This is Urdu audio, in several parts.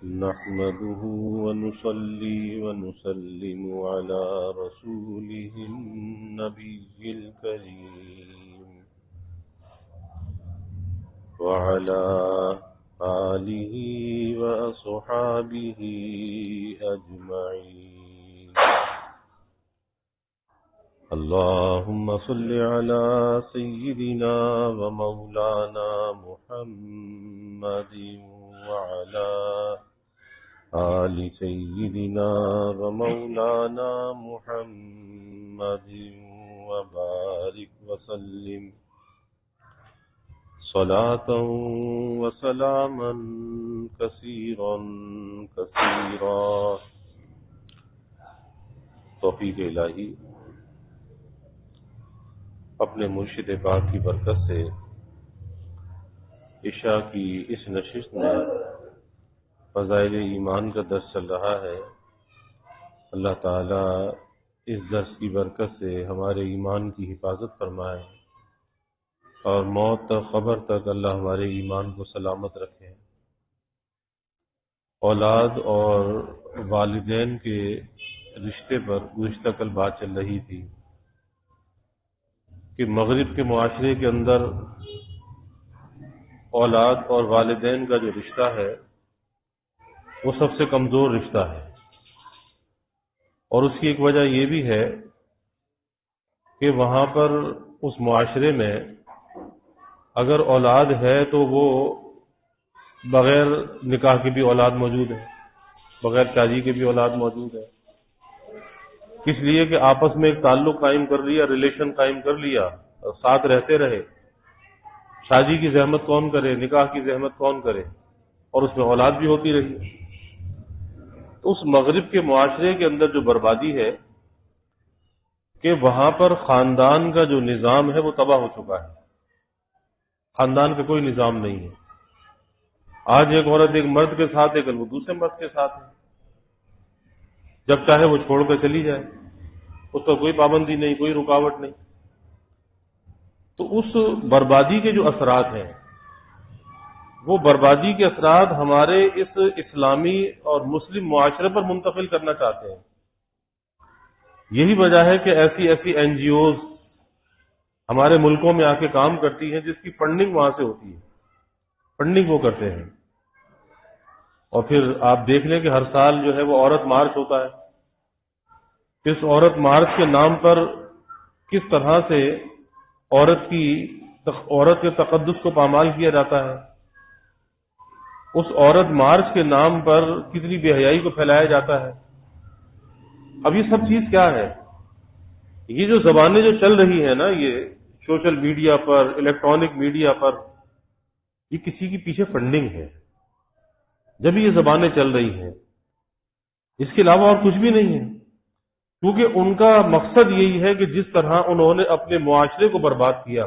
نحمده ونصلي ونسلم على رسوله النبي الكريم وعلى آله وأصحابه أجمعين. اللهم صل على سيدنا ومولانا محمد وعلى آل سيدنا ومولانا محمد وبارك وسلم صلاة وسلاما كثيرا كثيرا. توفیق الہی اپنے مرشد پاک کی برکت سے عشاء کی اس نشست میں فضائل ایمان کا درس چل رہا ہے. اللہ تعالیٰ اس درس کی برکت سے ہمارے ایمان کی حفاظت فرمائے اور موت تک قبر تک اللہ ہمارے ایمان کو سلامت رکھے. اولاد اور والدین کے رشتے پر گزشتہ کل بات چل رہی تھی کہ مغرب کے معاشرے کے اندر اولاد اور والدین کا جو رشتہ ہے وہ سب سے کمزور رشتہ ہے، اور اس کی ایک وجہ یہ بھی ہے کہ وہاں پر اس معاشرے میں اگر اولاد ہے تو وہ بغیر نکاح کے بھی اولاد موجود ہے، بغیر شادی کے بھی اولاد موجود ہے. اس لیے کہ آپس میں ایک تعلق قائم کر لیا، ریلیشن قائم کر لیا اور ساتھ رہتے رہے. شادی کی زحمت کون کرے، نکاح کی زحمت کون کرے، اور اس میں اولاد بھی ہوتی رہی. تو اس مغرب کے معاشرے کے اندر جو بربادی ہے کہ وہاں پر خاندان کا جو نظام ہے وہ تباہ ہو چکا ہے. خاندان کا کوئی نظام نہیں ہے. آج ایک عورت ایک مرد کے ساتھ ہے، کل وہ دوسرے مرد کے ساتھ ہے. جب چاہے وہ چھوڑ کر چلی جائے، اس پر کوئی پابندی نہیں، کوئی رکاوٹ نہیں. تو اس بربادی کے جو اثرات ہیں وہ بربادی کے اثرات ہمارے اس اسلامی اور مسلم معاشرے پر منتقل کرنا چاہتے ہیں. یہی وجہ ہے کہ ایسی این جی اوز ہمارے ملکوں میں آ کے کام کرتی ہیں جس کی فنڈنگ وہاں سے ہوتی ہے. فنڈنگ وہ کرتے ہیں. اور پھر آپ دیکھ لیں کہ ہر سال جو ہے وہ عورت مارچ ہوتا ہے. اس عورت مارچ کے نام پر کس طرح سے عورت کے تقدس کو پامال کیا جاتا ہے. اس عورت مارچ کے نام پر کتنی بے حیائی کو پھیلایا جاتا ہے. اب یہ سب چیز کیا ہے؟ یہ جو زبانیں جو چل رہی ہیں نا، یہ سوشل میڈیا پر، الیکٹرانک میڈیا پر، یہ کسی کی پیچھے فنڈنگ ہے جب یہ زبانیں چل رہی ہیں. اس کے علاوہ اور کچھ بھی نہیں ہے، کیونکہ ان کا مقصد یہی ہے کہ جس طرح انہوں نے اپنے معاشرے کو برباد کیا،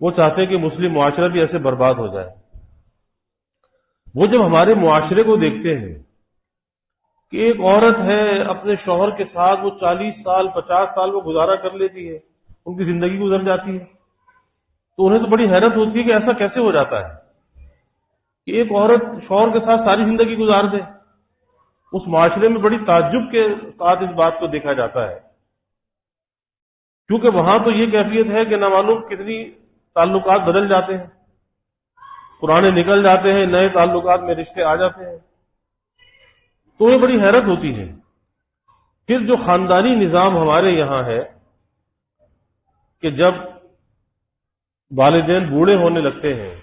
وہ چاہتے ہیں کہ مسلم معاشرہ بھی ایسے برباد ہو جائے. وہ جب ہمارے معاشرے کو دیکھتے ہیں کہ ایک عورت ہے اپنے شوہر کے ساتھ وہ 40 سال 50 سال وہ گزارا کر لیتی ہے، ان کی زندگی گزر جاتی ہے، تو انہیں تو بڑی حیرت ہوتی ہے کہ ایسا کیسے ہو جاتا ہے کہ ایک عورت شوہر کے ساتھ ساری زندگی گزار دے. اس معاشرے میں بڑی تعجب کے ساتھ اس بات کو دیکھا جاتا ہے، کیونکہ وہاں تو یہ کیفیت ہے کہ نہ معلوم کتنی تعلقات بدل جاتے ہیں، پرانے نکل جاتے ہیں، نئے تعلقات میں رشتے آ جاتے ہیں. تو یہ بڑی حیرت ہوتی ہے. پھر جو خاندانی نظام ہمارے یہاں ہے کہ جب والدین بوڑھے ہونے لگتے ہیں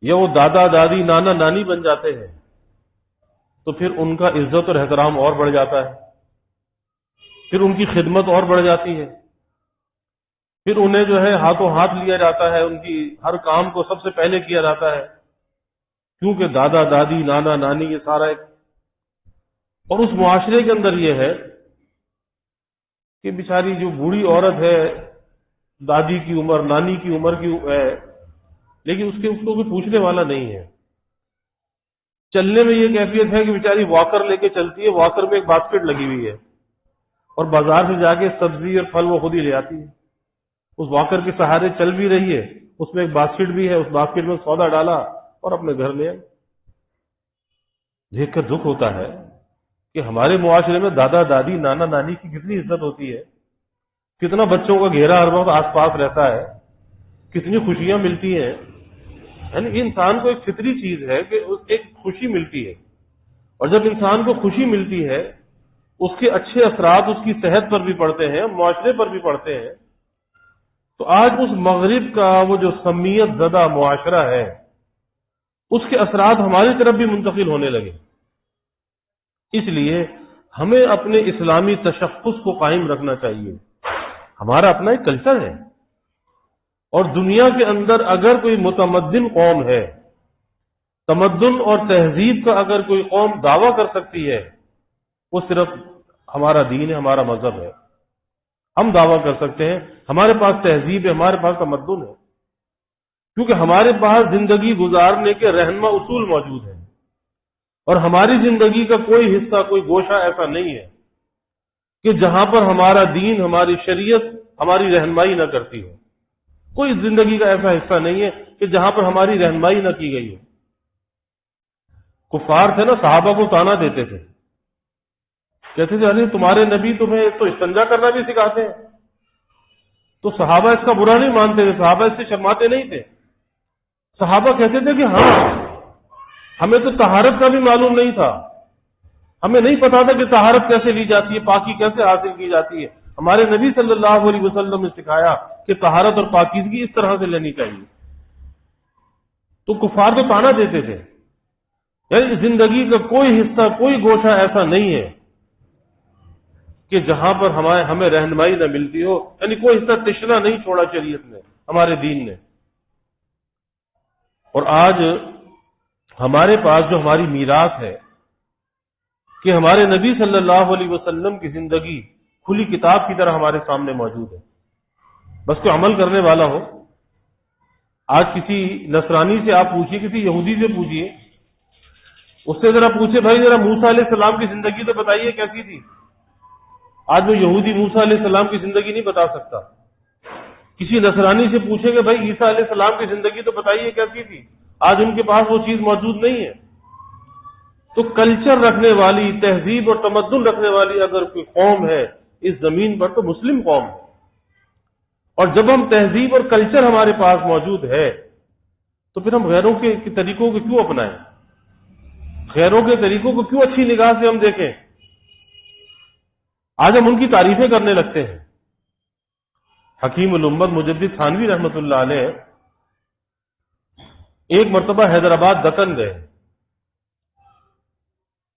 یا وہ دادا دادی نانا نانی بن جاتے ہیں تو پھر ان کا عزت اور احترام اور بڑھ جاتا ہے. پھر ان کی خدمت اور بڑھ جاتی ہے. پھر انہیں جو ہے ہاتھوں ہاتھ لیا جاتا ہے، ان کی ہر کام کو سب سے پہلے کیا جاتا ہے، کیونکہ دادا دادی نانا نانی یہ سارا ایک. اور اس معاشرے کے اندر یہ ہے کہ بیچاری جو بوڑھی عورت ہے، دادی کی عمر نانی کی عمر کی ہے، لیکن اس کو کوئی پوچھنے والا نہیں ہے. چلنے میں یہ کیفیت ہے کہ بیچاری واکر لے کے چلتی ہے، واکر میں ایک باسکٹ لگی ہوئی ہے، اور بازار سے جا کے سبزی اور پھل وہ خود ہی لے آتی ہے. اس واکر کے سہارے چل بھی رہی ہے، اس میں ایک باسکٹ بھی ہے، اس باسکٹ میں سودا ڈالا اور اپنے گھر لے آئی. دیکھ کر دکھ ہوتا ہے کہ ہمارے معاشرے میں دادا دادی نانا نانی کی کتنی عزت ہوتی ہے، کتنا بچوں کا گھیرا ہر وقت آس پاس رہتا ہے، کتنی خوشیاں ملتی ہیں. یعنی انسان کو ایک فطری چیز ہے کہ ایک خوشی ملتی ہے، اور جب انسان کو خوشی ملتی ہے اس کے اچھے اثرات اس کی صحت پر بھی پڑتے ہیں، معاشرے پر بھی پڑتے ہیں. تو آج اس مغرب کا وہ جو سمیت زدہ معاشرہ ہے اس کے اثرات ہماری طرف بھی منتقل ہونے لگے. اس لیے ہمیں اپنے اسلامی تشخص کو قائم رکھنا چاہیے. ہمارا اپنا ایک کلچر ہے، اور دنیا کے اندر اگر کوئی متمدن قوم ہے، تمدن اور تہذیب کا اگر کوئی قوم دعویٰ کر سکتی ہے، وہ صرف ہمارا دین ہے، ہمارا مذہب ہے. ہم دعویٰ کر سکتے ہیں ہمارے پاس تہذیب ہے، ہمارے پاس تمدن ہے، کیونکہ ہمارے پاس زندگی گزارنے کے رہنما اصول موجود ہیں، اور ہماری زندگی کا کوئی حصہ، کوئی گوشہ ایسا نہیں ہے کہ جہاں پر ہمارا دین، ہماری شریعت ہماری رہنمائی نہ کرتی ہو. کوئی زندگی کا ایسا حصہ نہیں ہے کہ جہاں پر ہماری رہنمائی نہ کی گئی ہو. کفار تھے نا، صحابہ کو تانا دیتے تھے، کہتے تھے ارے تمہارے نبی تمہیں تو استنجا کرنا بھی سکھاتے ہیں. تو صحابہ اس کا برا نہیں مانتے تھے، صحابہ اس سے شرماتے نہیں تھے. صحابہ کہتے تھے کہ ہاں ہمیں تو طہارت کا بھی معلوم نہیں تھا، ہمیں نہیں پتا تھا کہ طہارت کیسے لی جاتی ہے، پاکی کیسے حاصل کی جاتی ہے. ہمارے نبی صلی اللہ علیہ وسلم نے سکھایا کہ طہارت اور پاکیزگی اس طرح سے لینی چاہیے. تو کفار تو تانا دیتے تھے. یعنی زندگی کا کوئی حصہ، کوئی گوشہ ایسا نہیں ہے کہ جہاں پر ہمیں رہنمائی نہ ملتی ہو. یعنی کوئی حصہ تشنا نہیں چھوڑا شریعت نے، ہمارے دین نے. اور آج ہمارے پاس جو ہماری میراث ہے کہ ہمارے نبی صلی اللہ علیہ وسلم کی زندگی کھلی کتاب کی طرح ہمارے سامنے موجود ہے، بس کوئی عمل کرنے والا ہو. آج کسی نصرانی سے آپ پوچھیے، کسی یہودی سے پوچھیے، اس سے ذرا پوچھے بھائی ذرا موسیٰ علیہ السلام کی زندگی تو بتائیے کیسی تھی. آج وہ یہودی موسیٰ علیہ السلام کی زندگی نہیں بتا سکتا. کسی نصرانی سے پوچھیں کہ بھائی عیسیٰ علیہ السلام کی زندگی تو بتائیے کیسی تھی، آج ان کے پاس وہ چیز موجود نہیں ہے. تو کلچر رکھنے والی، تہذیب اور تمدن رکھنے والی اگر کوئی قوم ہے اس زمین پر تو مسلم قوم ہے. اور جب ہم تہذیب اور کلچر ہمارے پاس موجود ہے تو پھر ہم غیروں کے طریقوں کو کیوں اپنائیں، غیروں کے طریقوں کو کیوں اچھی نگاہ سے ہم دیکھیں. آج ہم ان کی تعریفیں کرنے لگتے ہیں. حکیم الامت مجدد تھانوی رحمۃ اللہ علیہ ایک مرتبہ حیدرآباد دکن گئے.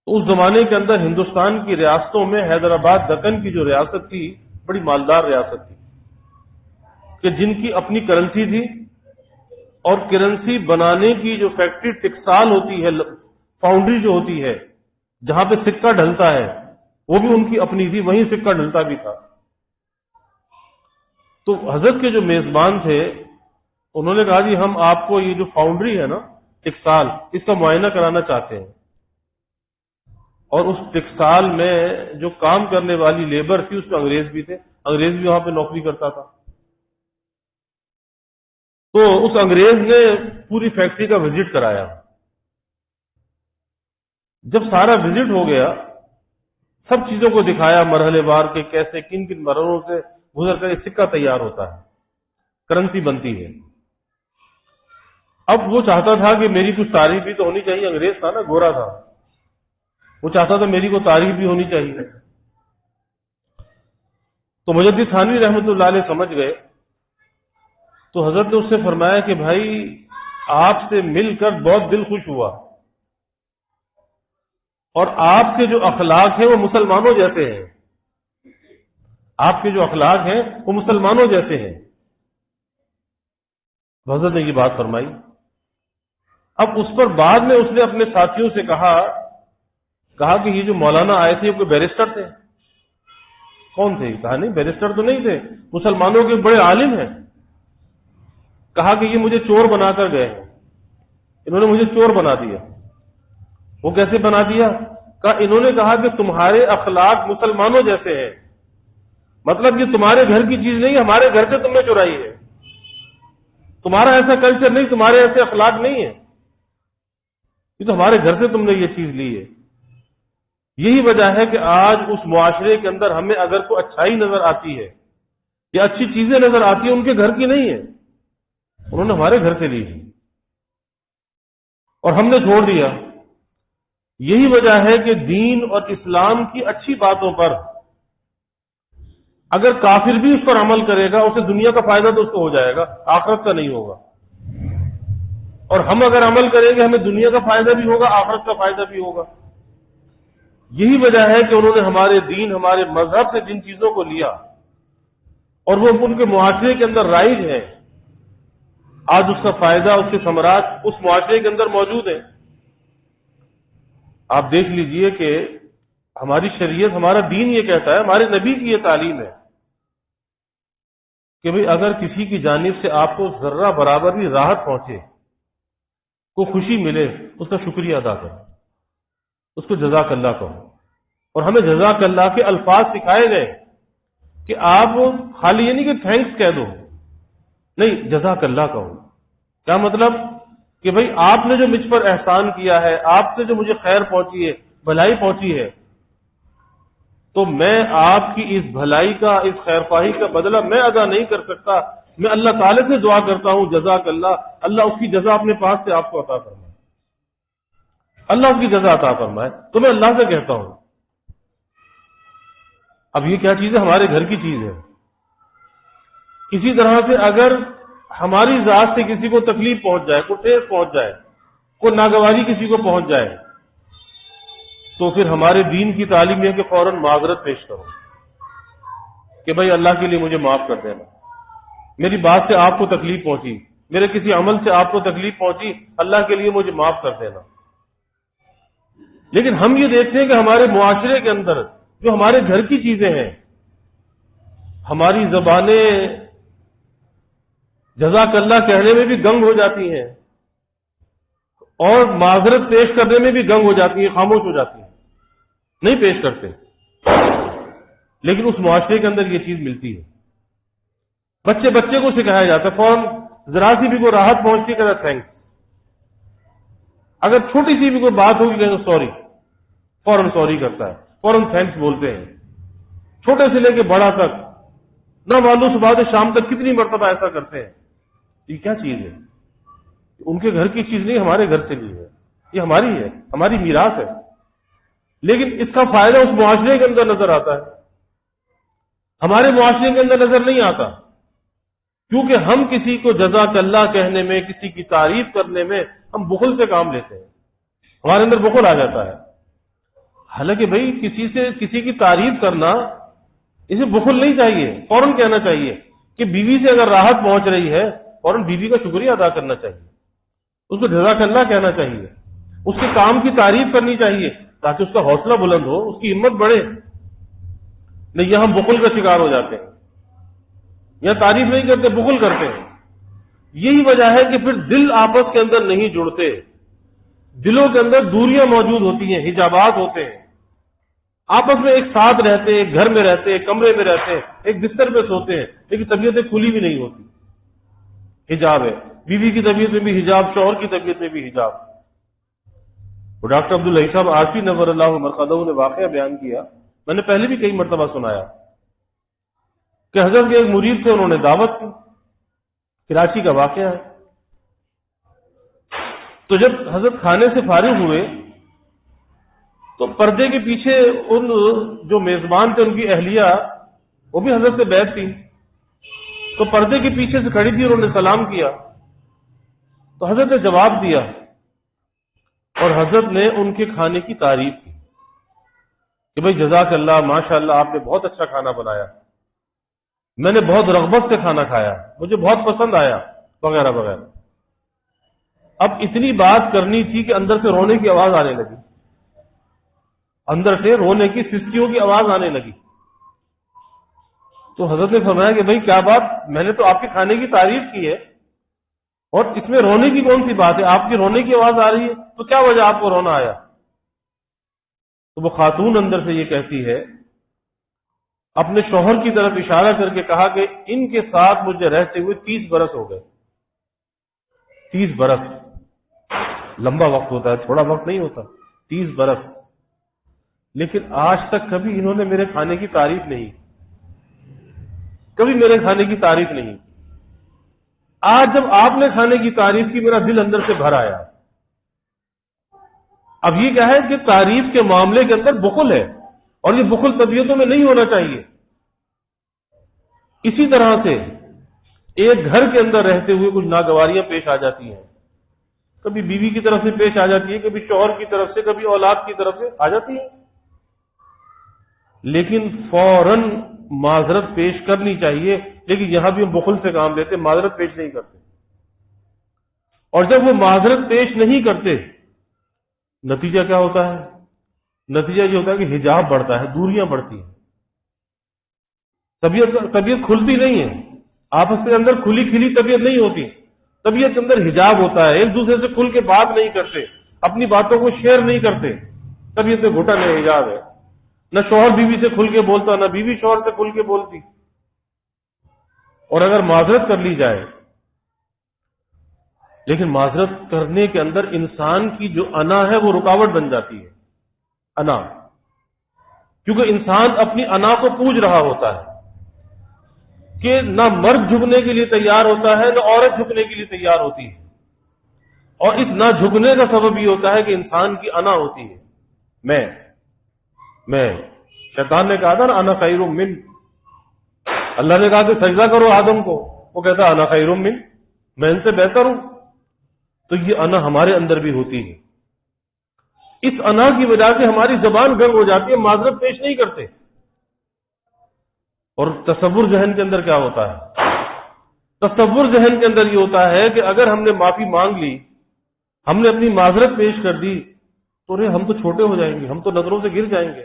اس زمانے کے اندر ہندوستان کی ریاستوں میں حیدرآباد دکن کی جو ریاست تھی بڑی مالدار ریاست تھی، کہ جن کی اپنی کرنسی تھی، اور کرنسی بنانے کی جو فیکٹری ٹکسال ہوتی ہے، فاؤنڈری جو ہوتی ہے جہاں پہ سکہ ڈھلتا ہے، وہ بھی ان کی اپنی تھی، وہیں سکہ ڈھلتا بھی تھا. تو حضرت کے جو میزبان تھے انہوں نے کہا جی ہم آپ کو یہ جو فاؤنڈری ہے نا ٹکسال، اس کا معائنہ کرانا چاہتے ہیں. اور اس ٹکسال میں جو کام کرنے والی لیبر تھی اس میں انگریز بھی تھے، انگریز بھی وہاں پہ نوکری کرتا تھا. تو اس انگریز نے پوری فیکٹری کا وزٹ کرایا. جب سارا وزٹ ہو گیا، سب چیزوں کو دکھایا مرحلے وار کے کیسے کن کن مرحلوں سے گزر کر یہ سکہ تیار ہوتا ہے، کرنسی بنتی ہے. اب وہ چاہتا تھا کہ میری کچھ تعریف بھی تو ہونی چاہیے، انگریز تھا نا، گورا تھا، وہ چاہتا تھا میری کو تعریف بھی ہونی چاہیے. تو مجدد تھانوی رحمۃ اللہ علیہ سمجھ گئے. تو حضرت نے اس سے فرمایا کہ بھائی آپ سے مل کر بہت دل خوش ہوا، اور آپ کے جو اخلاق ہیں وہ مسلمانوں جیسے ہیں، آپ کے جو اخلاق ہیں وہ مسلمانوں جیسے ہیں. حضرت نے یہ بات فرمائی. اب اس پر بعد میں اس نے اپنے ساتھیوں سے کہا کہ یہ جو مولانا آئے تھے وہ کوئی بیرسٹر تھے؟ کون تھے؟ کہا نہیں بیرسٹر تو نہیں تھے، مسلمانوں کے بڑے عالم ہیں. کہا کہ یہ مجھے چور بنا کر گئے ہیں، انہوں نے مجھے چور بنا دیا. وہ کیسے بنا دیا؟ کہا انہوں نے کہا کہ تمہارے اخلاق مسلمانوں جیسے ہیں، مطلب یہ تمہارے گھر کی چیز نہیں، ہمارے گھر سے تم نے چرائی ہے، تمہارا ایسا کلچر نہیں، تمہارے ایسے اخلاق نہیں ہے. یہ تو ہمارے گھر سے تم نے یہ چیز لی ہے۔ یہی وجہ ہے کہ آج اس معاشرے کے اندر ہمیں اگر کوئی اچھائی نظر آتی ہے یا اچھی چیزیں نظر آتی ہیں، ان کے گھر کی نہیں ہے، انہوں نے ہمارے گھر سے لی ہے اور ہم نے چھوڑ دیا۔ یہی وجہ ہے کہ دین اور اسلام کی اچھی باتوں پر اگر کافر بھی اس پر عمل کرے گا، اسے دنیا کا فائدہ تو اس کو ہو جائے گا، آخرت کا نہیں ہوگا، اور ہم اگر عمل کریں گے ہمیں دنیا کا فائدہ بھی ہوگا، آخرت کا فائدہ بھی ہوگا۔ یہی وجہ ہے کہ انہوں نے ہمارے دین، ہمارے مذہب سے جن چیزوں کو لیا اور وہ ان کے معاشرے کے اندر رائج ہے، آج اس کا فائدہ، اس کے ثمرات اس معاشرے کے اندر موجود ہیں۔ آپ دیکھ لیجئے کہ ہماری شریعت، ہمارا دین یہ کہتا ہے، ہمارے نبی کی یہ تعلیم ہے کہ بھئی اگر کسی کی جانب سے آپ کو ذرہ برابر بھی راحت پہنچے، کو خوشی ملے، اس کا شکریہ ادا کرو، اس کو جزاک اللہ کہو۔ اور ہمیں جزاک اللہ کے الفاظ سکھائے گئے کہ آپ خالی یہ نہیں کہ تھینکس کہہ دو، نہیں، جزاک اللہ کہو۔ کیا مطلب؟ کہ بھئی آپ نے جو مجھ پر احسان کیا ہے، آپ سے جو مجھے خیر پہنچی ہے، بھلائی پہنچی ہے، تو میں آپ کی اس بھلائی کا، اس خیر خواہی کا بدلہ میں ادا نہیں کر سکتا، میں اللہ تعالی سے دعا کرتا ہوں جزاک اللہ، اللہ اس کی جزا اپنے پاس سے آپ کو عطا فرمائے، اللہ اس کی جزا عطا فرمائے، تو میں اللہ سے کہتا ہوں۔ اب یہ کیا چیز ہے؟ ہمارے گھر کی چیز ہے۔ اسی طرح سے اگر ہماری ذات سے کسی کو تکلیف پہنچ جائے، کوئی ٹھیس پہنچ جائے، کوئی ناگواری کسی کو پہنچ جائے، تو پھر ہمارے دین کی تعلیم ہے کہ فوراً معذرت پیش کرو کہ بھائی اللہ کے لیے مجھے معاف کر دینا، میری بات سے آپ کو تکلیف پہنچی، میرے کسی عمل سے آپ کو تکلیف پہنچی، اللہ کے لیے مجھے معاف کر دینا۔ لیکن ہم یہ دیکھتے ہیں کہ ہمارے معاشرے کے اندر جو ہمارے گھر کی چیزیں ہیں، ہماری زبانیں جزاک اللہ کہنے میں بھی گنگ ہو جاتی ہیں اور معذرت پیش کرنے میں بھی گنگ ہو جاتی ہیں، خاموش ہو جاتی ہیں، نہیں پیش کرتے۔ لیکن اس معاشرے کے اندر یہ چیز ملتی ہے۔ بچے کو سکھایا جاتا ہے، فوراً ذرا سی بھی کوئی راحت پہنچتی ہے، کہتا تھینکس۔ اگر چھوٹی سی بھی کوئی بات ہوگی کہتا سوری، فوراً سوری کرتا ہے، فوراً تھینکس بولتے ہیں، چھوٹے سے لے کے بڑا تک، نہ معلوم صبح سے شام تک کتنی مرتبہ ایسا کرتے ہیں۔ یہ کیا چیز ہے؟ ان کے گھر کی چیز نہیں، ہمارے گھر سے لی ہے، یہ ہماری ہے، ہماری میراث ہے، لیکن اس کا فائدہ اس معاشرے کے اندر نظر آتا ہے، ہمارے معاشرے کے اندر نظر نہیں آتا، کیونکہ ہم کسی کو جزاک اللہ کہنے میں، کسی کی تعریف کرنے میں ہم بخل سے کام لیتے ہیں، ہمارے اندر بخل آ جاتا ہے۔ حالانکہ بھئی کسی کی تعریف کرنا، اسے بخل نہیں چاہیے، فوراً کہنا چاہیے کہ بیوی سے اگر راحت پہنچ رہی ہے، فوراً بیوی کا شکریہ ادا کرنا چاہیے، اس کو جزاک اللہ کہنا چاہیے، اس کے کام کی تعریف کرنی چاہیے تاکہ اس کا حوصلہ بلند ہو، اس کی ہمت بڑھے۔ نہیں، یہاں ہم بخل کا شکار ہو جاتے ہیں، یا تعریف نہیں کرتے، بخل کرتے ہیں۔ یہی وجہ ہے کہ پھر دل آپس کے اندر نہیں جڑتے، دلوں کے اندر دوریاں موجود ہوتی ہیں، حجابات ہوتے ہیں، آپس میں ایک ساتھ رہتے ہیں، ایک گھر میں رہتے ہیں، ایک کمرے میں رہتے ہیں، ایک بستر پہ سوتے ہیں، لیکن طبیعتیں کھلی بھی نہیں ہوتی، حجاب ہے، بیوی کی طبیعت میں بھی حجاب، شوہر کی طبیعت میں بھی حجاب۔ وہ ڈاکٹر عبداللہ صاحب عارفی نور اللہ مرقدہ نے واقعہ بیان کیا، میں نے پہلے بھی کئی مرتبہ سنایا کہ حضرت کے ایک مرید سے انہوں نے دعوت کی، کراچی کا واقعہ ہے۔ تو جب حضرت کھانے سے فارغ ہوئے تو پردے کے پیچھے ان جو میزبان تھے، ان کی اہلیہ، وہ بھی حضرت سے بیٹھ تھی، تو پردے کے پیچھے سے کھڑی تھی، انہوں نے سلام کیا تو حضرت نے جواب دیا اور حضرت نے ان کے کھانے کی تعریف کی کہ بھئی جزاک اللہ، ماشاء اللہ، آپ نے بہت اچھا کھانا بنایا، میں نے بہت رغبت سے کھانا کھایا، مجھے بہت پسند آیا، وغیرہ وغیرہ۔ اب اتنی بات کرنی تھی کہ اندر سے رونے کی آواز آنے لگی، اندر سے رونے کی سسکیوں کی آواز آنے لگی۔ تو حضرت نے فرمایا کہ بھئی کیا بات، میں نے تو آپ کے کھانے کی تعریف کی ہے اور اس میں رونے کی کون سی بات ہے؟ آپ کی رونے کی آواز آ رہی ہے، تو کیا وجہ آپ کو رونا آیا؟ تو وہ خاتون اندر سے یہ کہتی ہے، اپنے شوہر کی طرف اشارہ کر کے کہا کہ ان کے ساتھ مجھے رہتے ہوئے 30 برس ہو گئے، 30 برس، لمبا وقت ہوتا ہے، تھوڑا وقت نہیں ہوتا، 30 برس، لیکن آج تک کبھی انہوں نے میرے کھانے کی تعریف نہیں، کبھی میرے کھانے کی تعریف نہیں۔ آج جب آپ نے کھانے کی تعریف کی، میرا دل اندر سے بھر آیا۔ اب یہ کیا ہے کہ تعریف کے معاملے کے اندر بخل ہے، اور یہ بخل طبیعتوں میں نہیں ہونا چاہیے۔ اسی طرح سے ایک گھر کے اندر رہتے ہوئے کچھ ناگواریاں پیش آ جاتی ہیں، کبھی بیوی کی طرف سے پیش آ جاتی ہے، کبھی شوہر کی طرف سے، کبھی اولاد کی طرف سے آ جاتی ہے، لیکن فوراً معذرت پیش کرنی چاہیے۔ لیکن یہاں بھی ہم بخل سے کام لیتے، معذرت پیش نہیں کرتے، اور جب وہ معذرت پیش نہیں کرتے، نتیجہ کیا ہوتا ہے؟ نتیجہ یہ ہوتا ہے کہ حجاب بڑھتا ہے، دوریاں بڑھتی ہیں، طبیعت کھلتی نہیں ہے، آپس کے اندر کھلی کھلی طبیعت نہیں ہوتی، طبیعت کے اندر حجاب ہوتا ہے، ایک دوسرے سے کھل کے بات نہیں کرتے، اپنی باتوں کو شیئر نہیں کرتے، طبیعت میں گھٹن ہے، حجاب ہے۔ نہ شوہر بیوی سے کھل کے بولتا، نہ بیوی شوہر سے کھل کے بولتی۔ اور اگر معذرت کر لی جائے، لیکن معذرت کرنے کے اندر انسان کی جو انا ہے وہ رکاوٹ بن جاتی ہے، انا، کیونکہ انسان اپنی انا کو پوج رہا ہوتا ہے کہ نہ مرد جھکنے کے لیے تیار ہوتا ہے، نہ عورت جھکنے کے لیے تیار ہوتی ہے، اور اس نہ جھکنے کا سبب یہ ہوتا ہے کہ انسان کی انا ہوتی ہے، میں شیطان نے کہا تھا نا انا خیر من، اللہ نے کہا کہ سجدہ کرو آدم کو، وہ کہتا انا خیر من، میں ان سے بہتر ہوں۔ تو یہ انا ہمارے اندر بھی ہوتی ہے، اس انا کی وجہ سے ہماری زبان گنگ ہو جاتی ہے، معذرت پیش نہیں کرتے۔ اور تصور ذہن کے اندر کیا ہوتا ہے؟ تصور ذہن کے اندر یہ ہوتا ہے کہ اگر ہم نے معافی مانگ لی، ہم نے اپنی معذرت پیش کر دی، تو ہم تو چھوٹے ہو جائیں گے، ہم تو نظروں سے گر جائیں گے۔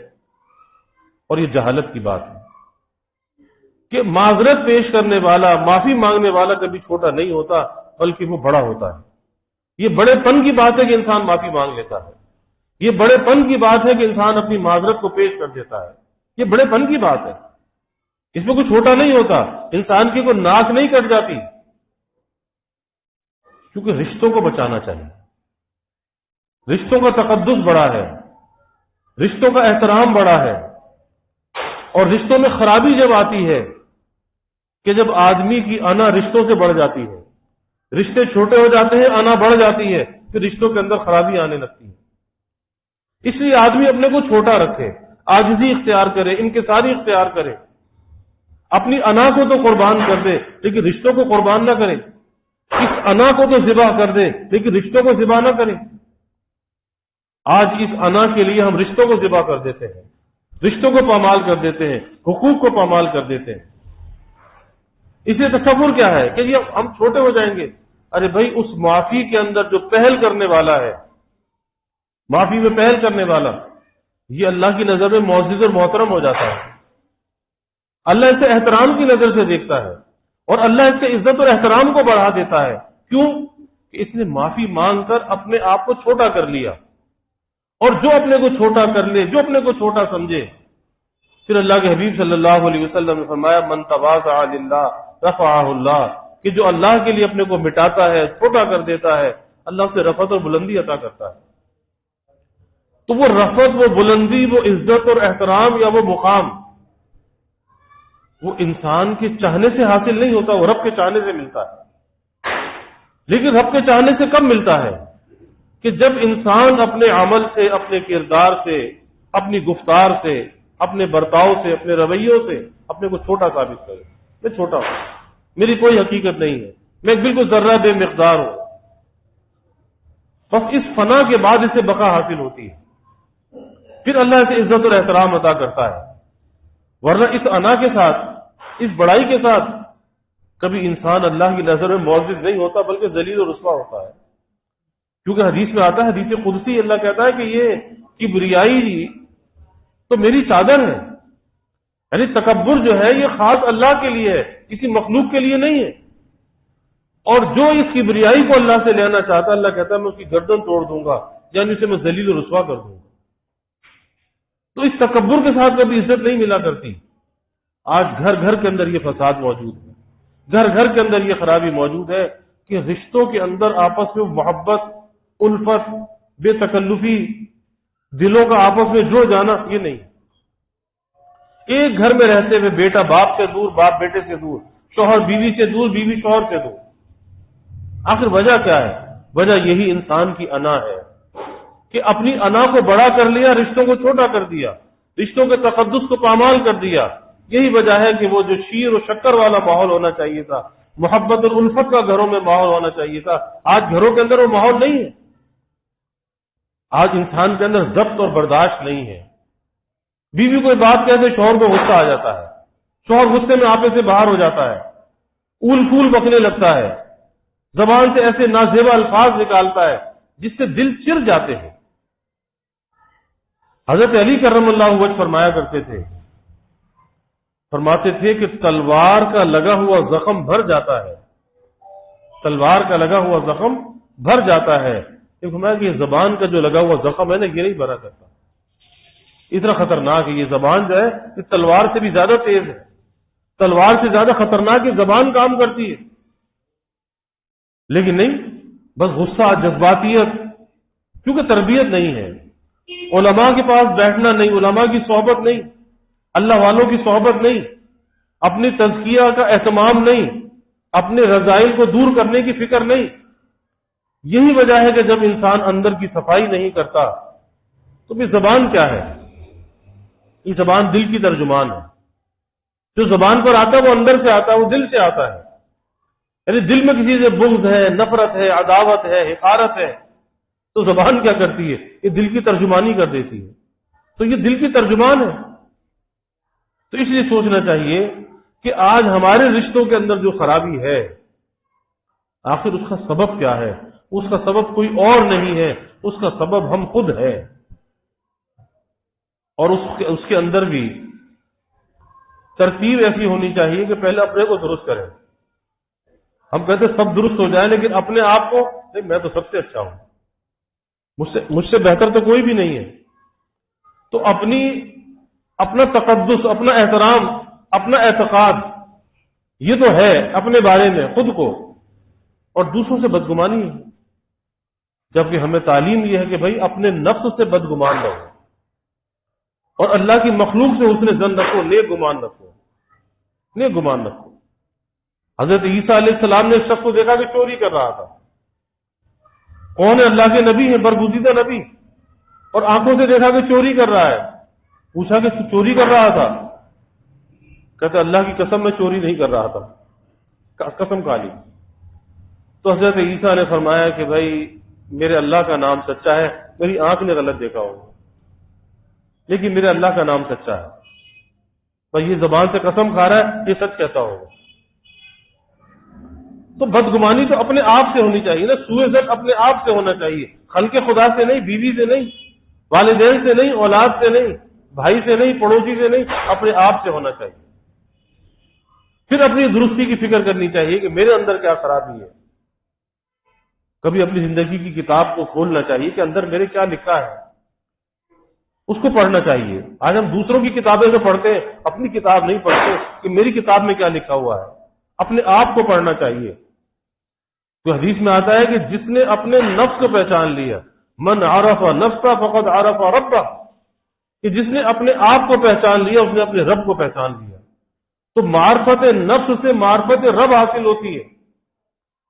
اور یہ جہالت کی بات ہے کہ معذرت پیش کرنے والا، معافی مانگنے والا کبھی چھوٹا نہیں ہوتا، بلکہ وہ بڑا ہوتا ہے۔ یہ بڑے پن کی بات ہے کہ انسان معافی مانگ لیتا ہے، یہ بڑے پن کی بات ہے کہ انسان اپنی معذرت کو پیش کر دیتا ہے، یہ بڑے پن کی بات ہے، اس میں کوئی چھوٹا نہیں ہوتا، انسان کی کوئی ناک نہیں کٹ جاتی، کیونکہ رشتوں کو بچانا چاہیے، رشتوں کا تقدس بڑا ہے، رشتوں کا احترام بڑا ہے۔ اور رشتوں میں خرابی جب آتی ہے کہ جب آدمی کی انا رشتوں سے بڑھ جاتی ہے، رشتے چھوٹے ہو جاتے ہیں، انا بڑھ جاتی ہے، پھر رشتوں کے اندر خرابی آنے لگتی ہے۔ اس لیے آدمی اپنے کو چھوٹا رکھے، عاجزی اختیار کرے، انکساری اختیار کرے، اپنی انا کو تو قربان کر دے لیکن رشتوں کو قربان نہ کرے، اس انا کو تو ذبح کر دے لیکن رشتوں کو ذبح نہ کرے۔ آج اس انا کے لیے ہم رشتوں کو ذبح کر دیتے ہیں، رشتوں کو پامال کر دیتے ہیں، حقوق کو پامال کر دیتے ہیں۔ اس لیے تصور کیا ہے کہ یہ ہم چھوٹے ہو جائیں گے۔ ارے بھائی، اس معافی کے اندر جو پہل کرنے والا ہے، معافی میں پہل کرنے والا، یہ اللہ کی نظر میں معزز اور محترم ہو جاتا ہے، اللہ اسے احترام کی نظر سے دیکھتا ہے، اور اللہ اس سے عزت اور احترام کو بڑھا دیتا ہے۔ کیوں؟ کہ اس نے معافی مانگ کر اپنے آپ کو چھوٹا کر لیا، اور جو اپنے کو چھوٹا کر لے، جو اپنے کو چھوٹا سمجھے، پھر اللہ کے حبیب صلی اللہ علیہ وسلم نے فرمایا من تواضع للہ رفعہ اللہ، کہ جو اللہ کے لیے اپنے کو مٹاتا ہے، چھوٹا کر دیتا ہے، اللہ اسے رفعت اور بلندی عطا کرتا ہے۔ تو وہ رفعت، وہ بلندی، وہ عزت اور احترام یا وہ مقام، وہ انسان کے چاہنے سے حاصل نہیں ہوتا، وہ رب کے چاہنے سے ملتا ہے۔ لیکن رب کے چاہنے سے کب ملتا ہے؟ کہ جب انسان اپنے عمل سے، اپنے کردار سے، اپنی گفتار سے، اپنے برتاؤ سے، اپنے رویوں سے اپنے کو چھوٹا ثابت کرے، میں چھوٹا ہوں، میری کوئی حقیقت نہیں ہے، میں بالکل ذرہ بے مقدار ہوں۔ بس اس فنا کے بعد اسے بقا حاصل ہوتی ہے، پھر اللہ اسے عزت اور احترام عطا کرتا ہے۔ ورنہ اس انا کے ساتھ، اس بڑائی کے ساتھ کبھی انسان اللہ کی نظر میں معزز نہیں ہوتا، بلکہ ذلیل و رسوا ہوتا ہے۔ کیونکہ حدیث میں آتا ہے، حدیث قدسی، اللہ کہتا ہے کہ یہ کبریائی تو میری چادر ہے، یعنی تکبر جو ہے یہ خاص اللہ کے لیے ہے، کسی مخلوق کے لیے نہیں ہے۔ اور جو اس کبریائی کو اللہ سے لینا چاہتا ہے، اللہ کہتا ہے میں اس کی گردن توڑ دوں گا، یعنی اسے میں ذلیل و رسوا کر دوں گا۔ تو اس تکبر کے ساتھ کبھی عزت نہیں ملا کرتی۔ آج گھر گھر کے اندر یہ فساد موجود ہے، گھر گھر کے اندر یہ خرابی موجود ہے کہ رشتوں کے اندر آپس میں محبت، الفت، بے تکلفی، دلوں کا آپس میں جڑ جانا، یہ نہیں۔ ایک گھر میں رہتے ہوئے بیٹا باپ سے دور، باپ بیٹے سے دور، شوہر بیوی سے دور، بیوی شوہر سے دور، آخر وجہ کیا ہے؟ وجہ یہی انسان کی انا ہے کہ اپنی انا کو بڑا کر لیا، رشتوں کو چھوٹا کر دیا، رشتوں کے تقدس کو پامال کر دیا۔ یہی وجہ ہے کہ وہ جو شیر و شکر والا ماحول ہونا چاہیے تھا، محبت اور الفت کا گھروں میں ماحول ہونا چاہیے تھا، آج گھروں کے اندر وہ ماحول نہیں ہے۔ آج انسان کے اندر ضبط اور برداشت نہیں ہے۔ بیوی کوئی بات کہتے شوہر کو غصہ آ جاتا ہے، شوہر غصے میں آپے سے باہر ہو جاتا ہے، اول پھول بکنے لگتا ہے، زبان سے ایسے نازیبا الفاظ نکالتا ہے جس سے دل چر جاتے ہیں۔ حضرت علی کرم اللہ وجہ فرمایا کرتے تھے، فرماتے تھے کہ تلوار کا لگا ہوا زخم بھر جاتا ہے، تلوار کا لگا ہوا زخم بھر جاتا ہے، لیکن فرمایا کہ یہ زبان کا جو لگا ہوا زخم ہے نا، یہ نہیں بھرا کرتا، اتنا خطرناک ہے۔ یہ زبان جو ہے یہ تلوار سے بھی زیادہ تیز ہے، تلوار سے زیادہ خطرناک یہ زبان کام کرتی ہے، لیکن نہیں، بس غصہ، جذباتیت، کیونکہ تربیت نہیں ہے، علماء کے پاس بیٹھنا نہیں، علماء کی صحبت نہیں، اللہ والوں کی صحبت نہیں، اپنی تزکیہ کا اہتمام نہیں، اپنے رذائل کو دور کرنے کی فکر نہیں۔ یہی وجہ ہے کہ جب انسان اندر کی صفائی نہیں کرتا تو یہ زبان کیا ہے؟ یہ زبان دل کی ترجمان ہے۔ جو زبان پر آتا ہے وہ اندر سے آتا ہے، وہ دل سے آتا ہے۔ یعنی دل میں کسی سے بغض ہے، نفرت ہے، عداوت ہے، حقارت ہے، تو زبان کیا کرتی ہے؟ یہ دل کی ترجمانی کر دیتی ہے۔ تو یہ دل کی ترجمان ہے۔ تو اس لیے سوچنا چاہیے کہ آج ہمارے رشتوں کے اندر جو خرابی ہے، آخر اس کا سبب کیا ہے؟ اس کا سبب کوئی اور نہیں ہے، اس کا سبب ہم خود ہے۔ اور اس کے اندر بھی ترتیب ایسی ہونی چاہیے کہ پہلے اپنے کو درست کریں۔ ہم کہتے ہیں سب درست ہو جائے، لیکن اپنے آپ کو نہیں، میں تو سب سے اچھا ہوں، مجھ سے بہتر تو کوئی بھی نہیں ہے۔ تو اپنا تقدس، اپنا احترام، اپنا اعتقاد، یہ تو ہے اپنے بارے میں خود کو، اور دوسروں سے بدگمانی ہے۔ جبکہ ہمیں تعلیم یہ ہے کہ بھائی اپنے نفس سے بدگمان رہو، اور اللہ کی مخلوق سے حسن ظن رکھو، نیک گمان رکھو، نیک گمان رکھو۔ حضرت عیسیٰ علیہ السلام نے اس شخص کو دیکھا کہ چوری کر رہا تھا۔ کون ہے؟ اللہ کے نبی ہیں، برگزیدہ نبی، اور آنکھوں سے دیکھا کہ چوری کر رہا ہے۔ پوچھا کہ تو چوری کر رہا تھا؟ کہتا اللہ کی قسم میں چوری نہیں کر رہا تھا، قسم کھا لی۔ تو حضرت عیسیٰ نے فرمایا کہ بھائی میرے اللہ کا نام سچا ہے، میری آنکھ نے غلط دیکھا ہوگا، لیکن میرے اللہ کا نام سچا ہے۔ بھائی یہ زبان سے قسم کھا رہا ہے، یہ سچ کہتا ہوگا۔ تو بدگمانی تو اپنے آپ سے ہونی چاہیے نا، سوء ظن اپنے آپ سے ہونا چاہیے، خلق خدا سے نہیں، بیوی سے نہیں، والدین سے نہیں، اولاد سے نہیں، بھائی سے نہیں، پڑوسی سے نہیں، اپنے آپ سے ہونا چاہیے۔ پھر اپنی درستی کی فکر کرنی چاہیے کہ میرے اندر کیا خرابی ہے۔ کبھی اپنی زندگی کی کتاب کو کھولنا چاہیے کہ اندر میرے کیا لکھا ہے، اس کو پڑھنا چاہیے۔ آج ہم دوسروں کی کتابیں تو پڑھتے ہیں، اپنی کتاب نہیں پڑھتے کہ میری کتاب میں کیا لکھا ہوا ہے۔ اپنے آپ کو پڑھنا چاہیے۔ تو حدیث میں آتا ہے کہ جس نے اپنے نفس کو پہچان لیا، من عرف نفسہ فقد عرف ربہ، کہ جس نے اپنے آپ کو پہچان لیا اس نے اپنے رب کو پہچان لیا۔ تو معرفت نفس سے معرفت رب حاصل ہوتی ہے،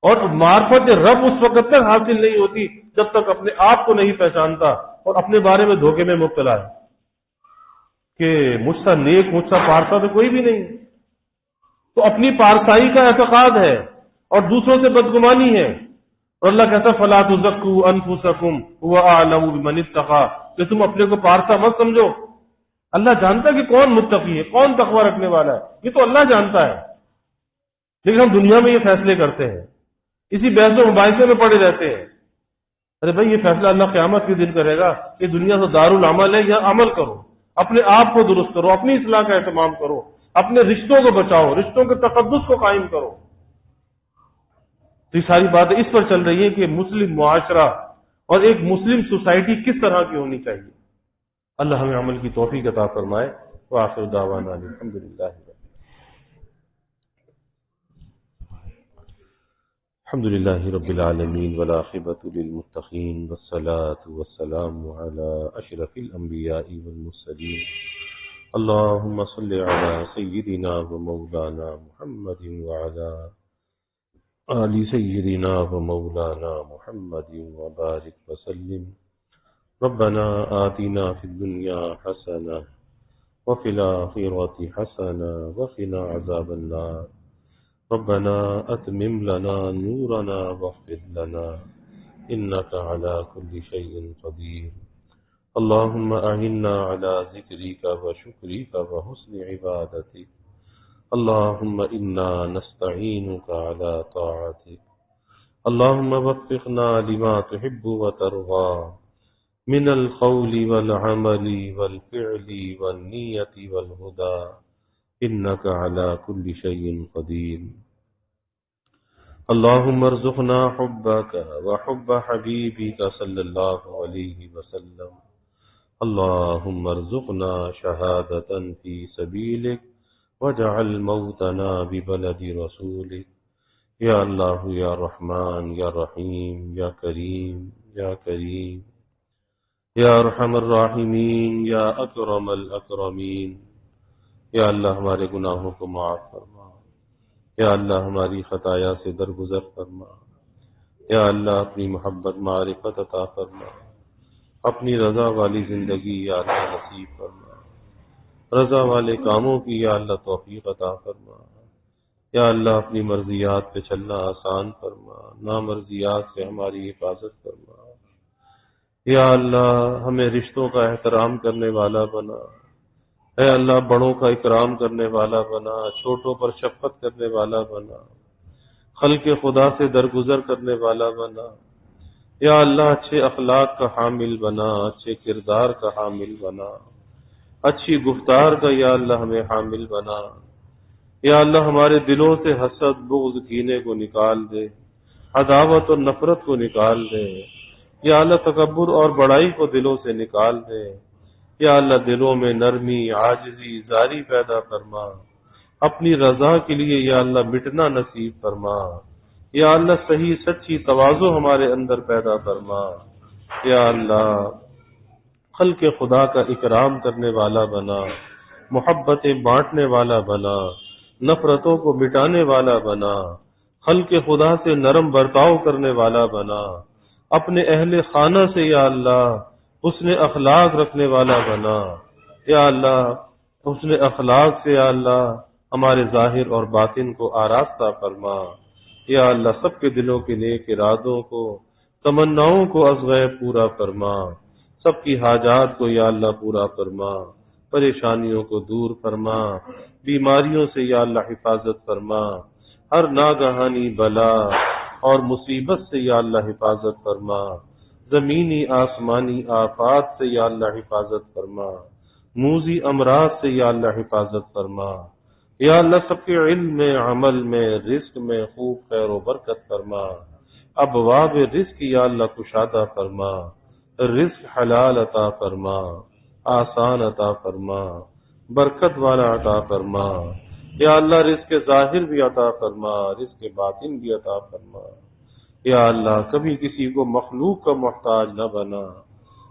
اور معرفت رب اس وقت تک حاصل نہیں ہوتی جب تک اپنے آپ کو نہیں پہچانتا اور اپنے بارے میں دھوکے میں مبتلا ہے کہ مجھ سا نیک، مجھ سا پارسا تو کوئی بھی نہیں۔ تو اپنی پارسائی کا اعتقاد ہے اور دوسروں سے بدگمانی ہے، اور اللہ کہتا ہے فَلَا تُزَكُّوا أَنفُسَكُمْ هُوَ أَعْلَمُ بِمَنِ اتَّقَىٰ، کہ تم اپنے کو پارسا مت سمجھو، اللہ جانتا ہے کہ کون متقی ہے، کون تقوی رکھنے والا ہے، یہ تو اللہ جانتا ہے۔ لیکن ہم دنیا میں یہ فیصلے کرتے ہیں، اسی بحث و مباحثے میں پڑے رہتے ہیں۔ ارے بھائی یہ فیصلہ اللہ قیامت کے دن کرے گا، یہ دنیا تو دار العمل ہے، یہاں عمل کرو، اپنے آپ کو درست کرو، اپنی اصلاح کا اہتمام کرو، اپنے رشتوں کو بچاؤ، رشتوں کے تقدس کو قائم کرو۔ تو یہ ساری باتیں اس پر چل رہی ہیں کہ مسلم معاشرہ اور ایک مسلم سوسائٹی کس طرح کی ہونی چاہیے۔ اللہ ہمیں عمل کی توفیق عطا فرمائے۔ وآخر دعوانا الحمدللہ۔ الحمد لله رب العالمين والعاقبة للمتقين والصلاة والسلام على أشرف الأنبياء والمرسلين اللهم صل على سيدنا ومولانا محمد وعلى آل سيدنا ومولانا محمد وبارك وسلم ربنا آتنا في الدنيا حسنة وفي الآخرة حسنة وقنا عذاب النار ربنا أتمم لنا نورنا واغفر لنا إنك على كل شيء قدير اللهم أعنا على ذكرك وشكرك وحسن عبادتك اللهم إنا نستعينك على طاعتك اللهم وفقنا لما تحب وترضى من القول والعمل والفعل والنية والهدى إنك على كل شيء قدير اللهم ارزقنا حبك وحب حبيبك صلى الله عليه وسلم اللهم ارزقنا شهادة في سبيلك واجعل موتنا ببلد رسولك یا اللہ یا رحمان یا رحیم یا کریم یا کریم یا ارحم الراحمین یا اکرم الاکرمین یا اللہ ہمارے گناہوں کو معاف فرما یا اللہ ہماری خطایا سے درگزر فرما یا اللہ اپنی محبت معرفت عطا فرما اپنی رضا والی زندگی یا اللہ نصیب فرما رضا والے کاموں کی یا اللہ توفیق عطا فرما یا اللہ اپنی مرضیات پہ چلنا آسان فرما نامرضیات سے ہماری حفاظت فرما یا اللہ ہمیں رشتوں کا احترام کرنے والا بنا اے اللہ بڑوں کا اکرام کرنے والا بنا چھوٹوں پر شفقت کرنے والا بنا خلق خدا سے درگزر کرنے والا بنا یا اللہ اچھے اخلاق کا حامل بنا اچھے کردار کا حامل بنا اچھی گفتار کا یا اللہ ہمیں حامل بنا یا اللہ ہمارے دلوں سے حسد بغض کینے کو نکال دے عداوت اور نفرت کو نکال دے یا اللہ تکبر اور بڑائی کو دلوں سے نکال دے یا اللہ دلوں میں نرمی عاجزی زاری پیدا فرما اپنی رضا کے لیے یا اللہ مٹنا نصیب فرما یا اللہ صحیح سچی تواضع ہمارے اندر پیدا فرما یا اللہ خلق خدا کا اکرام کرنے والا بنا محبتیں بانٹنے والا بنا نفرتوں کو مٹانے والا بنا خلق خدا سے نرم برتاؤ کرنے والا بنا اپنے اہل خانہ سے یا اللہ حسن اخلاق رکھنے والا بنا یا اللہ حسن اخلاق سے یا اللہ ہمارے ظاہر اور باطن کو آراستہ فرما یا اللہ سب کے دلوں کے نیک ارادوں کو تمناؤں کو از غیب پورا فرما سب کی حاجات کو یا اللہ پورا فرما پریشانیوں کو دور فرما بیماریوں سے یا اللہ حفاظت فرما ہر ناگہانی بلا اور مصیبت سے یا اللہ حفاظت فرما زمینی آسمانی آفات سے یا اللہ حفاظت فرما موذی امراض سے یا اللہ حفاظت فرما یا اللہ سب کے علم میں عمل میں رزق میں خوب خیر و برکت فرما ابواب رزق یا اللہ کشادہ فرما رزق حلال عطا فرما آسان عطا فرما برکت والا عطا فرما یا اللہ رزق ظاہر بھی عطا فرما رزق باطن بھی عطا فرما یا اللہ کبھی کسی کو مخلوق کا محتاج نہ بنا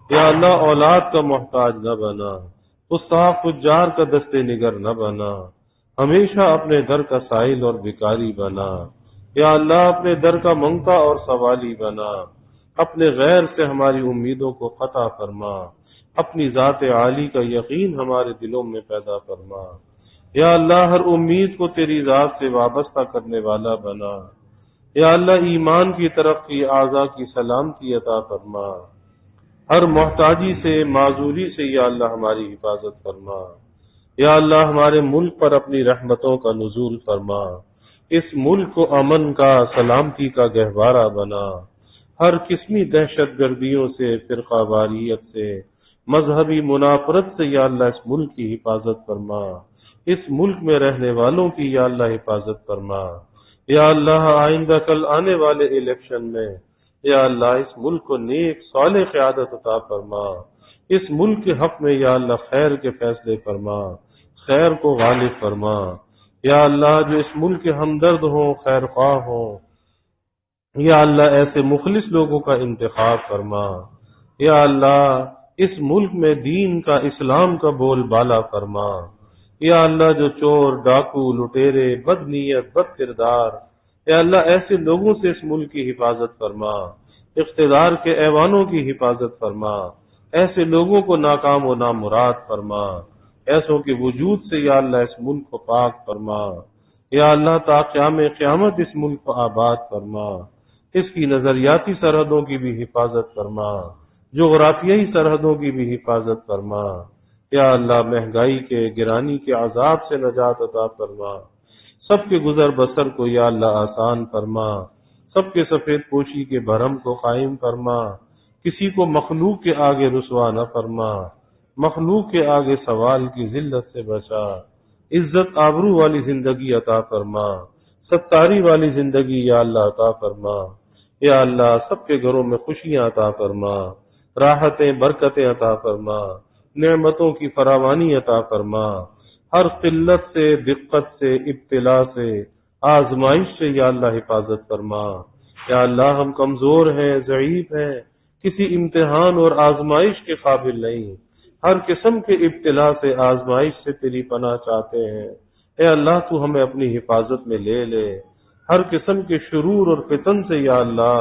یا اللہ اولاد کا محتاج نہ بنا استاق تجار کا دستے نگر نہ بنا ہمیشہ اپنے در کا سائل اور بھکاری بنا یا اللہ اپنے در کا منگتا اور سوالی بنا اپنے غیر سے ہماری امیدوں کو قطع فرما اپنی ذات عالی کا یقین ہمارے دلوں میں پیدا فرما یا اللہ ہر امید کو تیری ذات سے وابستہ کرنے والا بنا یا اللہ ایمان کی ترقی اعضاء کی سلامتی عطا فرما ہر محتاجی سے معذوری سے یا اللہ ہماری حفاظت فرما یا اللہ ہمارے ملک پر اپنی رحمتوں کا نزول فرما اس ملک کو امن کا سلامتی کا گہوارہ بنا ہر قسمی دہشت گردیوں سے فرقہ واریت سے مذہبی منافرت سے یا اللہ اس ملک کی حفاظت فرما اس ملک میں رہنے والوں کی یا اللہ حفاظت فرما یا اللہ آئندہ کل آنے والے الیکشن میں یا اللہ اس ملک کو نیک صالح قیادت عطا فرما اس ملک کے حق میں یا اللہ خیر کے فیصلے فرما خیر کو غالب فرما یا اللہ جو اس ملک کے ہمدرد ہوں خیر خواہ ہوں یا اللہ ایسے مخلص لوگوں کا انتخاب فرما، یا اللہ اس ملک میں دین کا، اسلام کا بول بالا فرما، یا اللہ جو چور، ڈاکو، لٹیرے، بد نیت، بد کردار، یا اللہ ایسے لوگوں سے اس ملک کی حفاظت فرما، اقتدار کے ایوانوں کی حفاظت فرما، ایسے لوگوں کو ناکام و نامراد فرما، ایسوں کے وجود سے یا اللہ اس ملک کو پاک فرما، یا اللہ تا قیام قیامت اس ملک کو آباد فرما، اس کی نظریاتی سرحدوں کی بھی حفاظت فرما، جغرافیائی سرحدوں کی بھی حفاظت فرما، یا اللہ مہنگائی کے، گرانی کے عذاب سے نجات عطا فرما، سب کے گزر بسر کو یا اللہ آسان فرما، سب کے سفید پوشی کے بھرم کو قائم فرما، کسی کو مخلوق کے آگے رسوا نہ فرما، مخلوق کے آگے سوال کی ذلت سے بچا، عزت آبرو والی زندگی عطا فرما، ستاری والی زندگی یا اللہ عطا فرما، یا اللہ سب کے گھروں میں خوشیاں عطا فرما، راحتیں، برکتیں عطا فرما، نعمتوں کی فراوانی عطا فرما، ہر قلت سے، دقت سے، ابتلا سے، آزمائش سے یا اللہ حفاظت فرما، یا اللہ ہم کمزور ہیں، ضعیف ہیں، کسی امتحان اور آزمائش کے قابل نہیں، ہر قسم کے ابتلا سے، آزمائش سے تیری پناہ چاہتے ہیں، اے اللہ تو ہمیں اپنی حفاظت میں لے لے، ہر قسم کے شرور اور فتن سے یا اللہ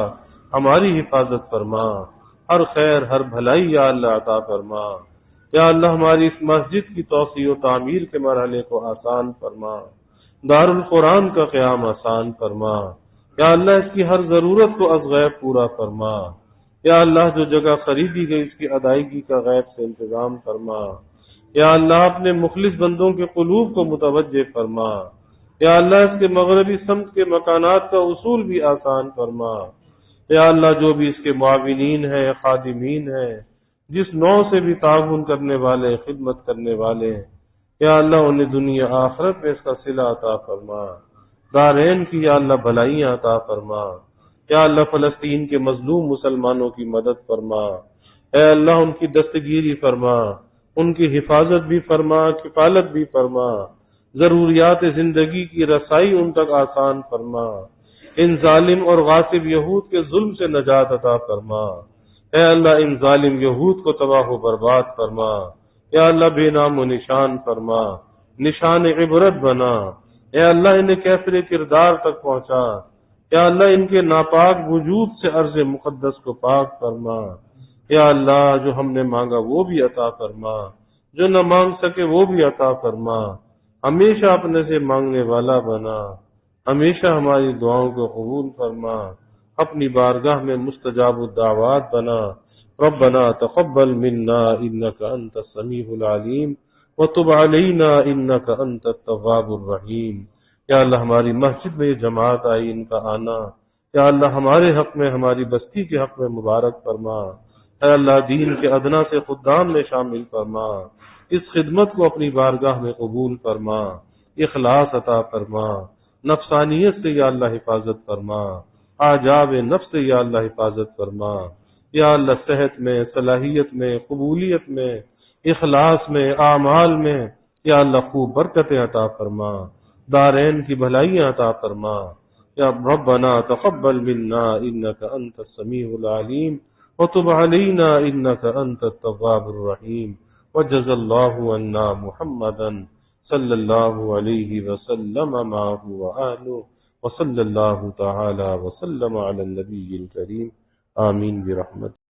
ہماری حفاظت فرما، ہر خیر، ہر بھلائی یا اللہ عطا فرما، یا اللہ ہماری اس مسجد کی توسیع و تعمیر کے مرحلے کو آسان فرما، دار القرآن کا قیام آسان فرما، یا اللہ اس کی ہر ضرورت کو از غیب پورا فرما، یا اللہ جو جگہ خریدی گئی اس کی ادائیگی کا غیب سے انتظام فرما، یا اللہ اپنے مخلص بندوں کے قلوب کو متوجہ فرما، یا اللہ اس کے مغربی سمت کے مکانات کا اصول بھی آسان فرما، یا اللہ جو بھی اس کے معاونین ہیں، خادمین ہیں، جس نوع سے بھی تعاون کرنے والے، خدمت کرنے والے، یا اللہ انہیں دنیا آخرت میں اس کا صلہ عطا فرما، دارین کی یا اللہ بھلائیاں عطا فرما، یا اللہ فلسطین کے مظلوم مسلمانوں کی مدد فرما، اے اللہ ان کی دستگیری فرما، ان کی حفاظت بھی فرما، کفالت بھی فرما، ضروریات زندگی کی رسائی ان تک آسان فرما، ان ظالم اور غاصب یہود کے ظلم سے نجات عطا فرما، اے اللہ ان ظالم یہود کو تباہ و برباد فرما، یا اللہ بے نام و نشان فرما، نشان عبرت بنا، اے اللہ انہیں کیفر کردار تک پہنچا، یا اللہ ان کے ناپاک وجود سے ارض مقدس کو پاک فرما، یا اللہ جو ہم نے مانگا وہ بھی عطا فرما، جو نہ مانگ سکے وہ بھی عطا فرما، ہمیشہ اپنے سے مانگنے والا بنا، ہمیشہ ہماری دعاؤں کو قبول فرما، اپنی بارگاہ میں مستجاب الدعوات بنا، ربنا تقبل منا انك انت السميع العليم وتب علينا انك انت التواب الرحيم۔ یا اللہ ہماری مسجد میں یہ جماعت آئی، ان کا آنا یا اللہ ہمارے حق میں، ہماری بستی کے حق میں مبارک فرما، اے اللہ دین کے ادنا سے خدام میں شامل فرما، اس خدمت کو اپنی بارگاہ میں قبول فرما، اخلاص عطا فرما، نفسانیت سے یا اللہ حفاظت فرما، آجاب نفس سے یا اللہ حفاظت فرما، یا اللہ صحت میں، صلاحیت میں، قبولیت میں، اخلاص میں، اعمال میں یا اللہ خوب برکتیں عطا فرما، دارین کی بھلائیاں عطا فرما، یا ربنا تقبل منا انك انت السميع العليم وتب علينا انك انت التواب الرحيم، وجزا الله عنا محمدا صلى الله عليه وسلم معه وآله وصلى الله تعالى وسلم على النبي الكريم، آمين برحمته۔